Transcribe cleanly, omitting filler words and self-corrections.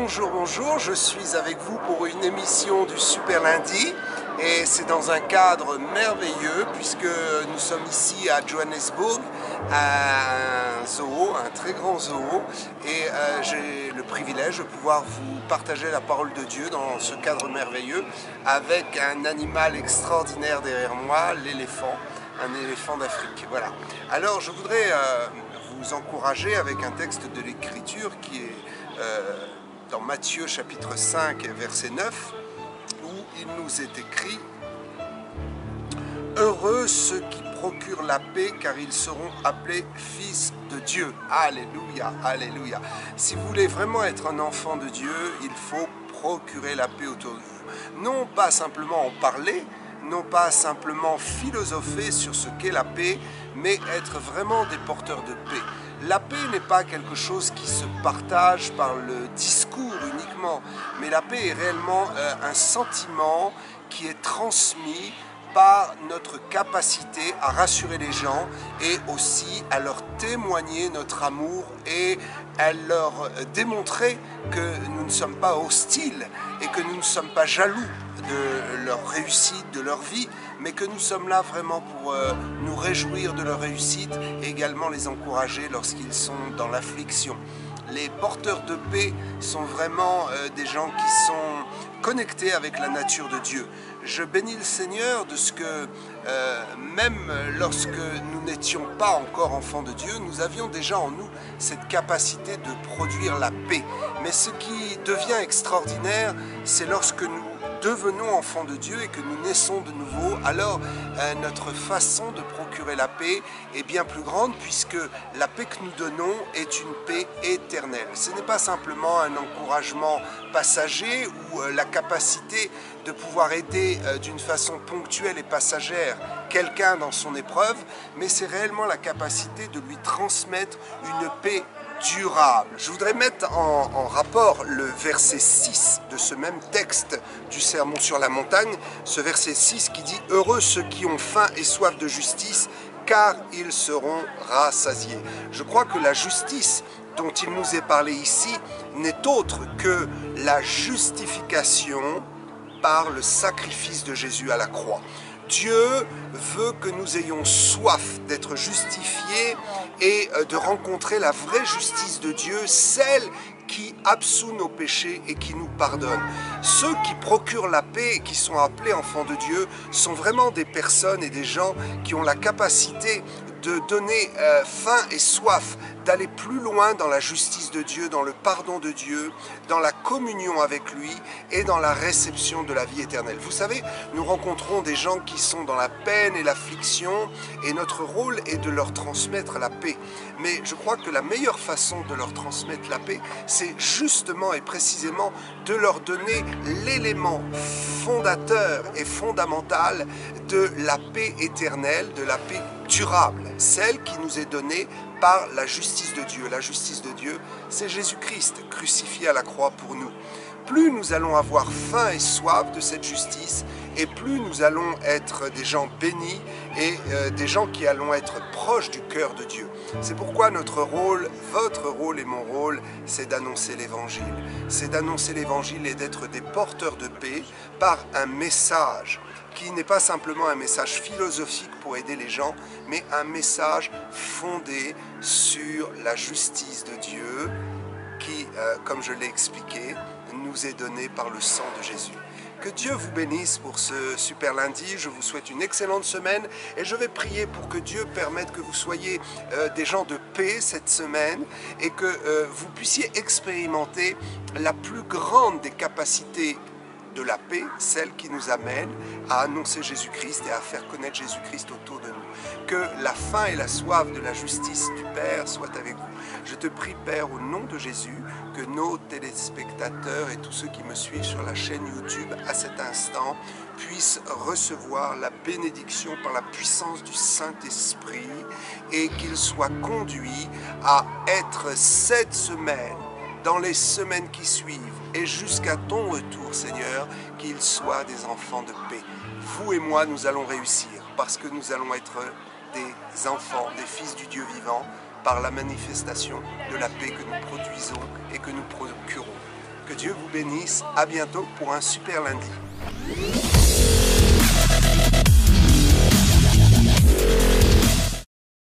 Bonjour, bonjour, je suis avec vous pour une émission du Super Lundi et c'est dans un cadre merveilleux puisque nous sommes ici à Johannesburg, à un zoo, un très grand zoo, et j'ai le privilège de pouvoir vous partager la parole de Dieu dans ce cadre merveilleux avec un animal extraordinaire derrière moi, l'éléphant, un éléphant d'Afrique. Voilà. Alors je voudrais vous encourager avec un texte de l'Écriture qui est dans Matthieu chapitre 5 verset 9 où il nous est écrit « Heureux ceux qui procurent la paix car ils seront appelés fils de Dieu. » Alléluia, alléluia. Si vous voulez vraiment être un enfant de Dieu, il faut procurer la paix autour de vous. Non pas simplement en parler, non pas simplement philosopher sur ce qu'est la paix, mais être vraiment des porteurs de paix. La paix n'est pas quelque chose qui se partage par le discours uniquement, mais la paix est réellement un sentiment qui est transmis par notre capacité à rassurer les gens et aussi à leur témoigner notre amour et à leur démontrer que nous ne sommes pas hostiles et que nous ne sommes pas jaloux de leur réussite, de leur vie, mais que nous sommes là vraiment pour nous réjouir de leur réussite et également les encourager lorsqu'ils sont dans l'affliction. Les porteurs de paix sont vraiment des gens qui sont connectés avec la nature de Dieu. Je bénis le Seigneur de ce que même lorsque nous n'étions pas encore enfants de Dieu, nous avions déjà en nous cette capacité de produire la paix. Mais ce qui devient extraordinaire, c'est lorsque nous devenons enfants de Dieu et que nous naissons de nouveau, alors notre façon de procurer la paix est bien plus grande puisque la paix que nous donnons est une paix éternelle. Ce n'est pas simplement un encouragement passager ou la capacité de pouvoir aider d'une façon ponctuelle et passagère quelqu'un dans son épreuve, mais c'est réellement la capacité de lui transmettre une paix durable. Je voudrais mettre en rapport le verset 6 de ce même texte du Sermon sur la montagne, ce verset 6 qui dit « Heureux ceux qui ont faim et soif de justice, car ils seront rassasiés ». Je crois que la justice dont il nous est parlé ici n'est autre que la justification par le sacrifice de Jésus à la croix. Dieu veut que nous ayons soif d'être justifiés et de rencontrer la vraie justice de Dieu, celle qui absout nos péchés et qui nous pardonne. Ceux qui procurent la paix et qui sont appelés enfants de Dieu sont vraiment des personnes et des gens qui ont la capacité de donner faim et soif, d'aller plus loin dans la justice de Dieu, dans le pardon de Dieu, dans la communion avec lui et dans la réception de la vie éternelle. Vous savez, nous rencontrons des gens qui sont dans la peine et l'affliction et notre rôle est de leur transmettre la paix. Mais je crois que la meilleure façon de leur transmettre la paix, c'est justement et précisément de leur donner l'élément fondateur et fondamental de la paix éternelle, de la paix durable, celle qui nous est donnée par la justice de Dieu. La justice de Dieu, c'est Jésus-Christ crucifié à la croix pour nous. Plus nous allons avoir faim et soif de cette justice, et plus nous allons être des gens bénis et des gens qui allons être proches du cœur de Dieu. C'est pourquoi notre rôle, votre rôle et mon rôle, c'est d'annoncer l'Évangile. C'est d'annoncer l'Évangile et d'être des porteurs de paix par un message qui n'est pas simplement un message philosophique pour aider les gens, mais un message fondé sur la justice de Dieu qui, comme je l'ai expliqué, nous est donné par le sang de Jésus. Que Dieu vous bénisse pour ce super lundi. Je vous souhaite une excellente semaine et je vais prier pour que Dieu permette que vous soyez des gens de paix cette semaine et que vous puissiez expérimenter la plus grande des capacités de la paix, celle qui nous amène à annoncer Jésus-Christ et à faire connaître Jésus-Christ autour de nous. Que la faim et la soif de la justice du Père soient avec vous. Je te prie, Père, au nom de Jésus, que nos téléspectateurs et tous ceux qui me suivent sur la chaîne YouTube à cet instant puissent recevoir la bénédiction par la puissance du Saint-Esprit et qu'ils soient conduits à être cette semaine, dans les semaines qui suivent et jusqu'à ton retour, Seigneur, qu'ils soient des enfants de paix. Vous et moi, nous allons réussir parce que nous allons être des enfants, des fils du Dieu vivant par la manifestation de la paix que nous produisons et que nous procurons. Que Dieu vous bénisse. À bientôt pour un super lundi.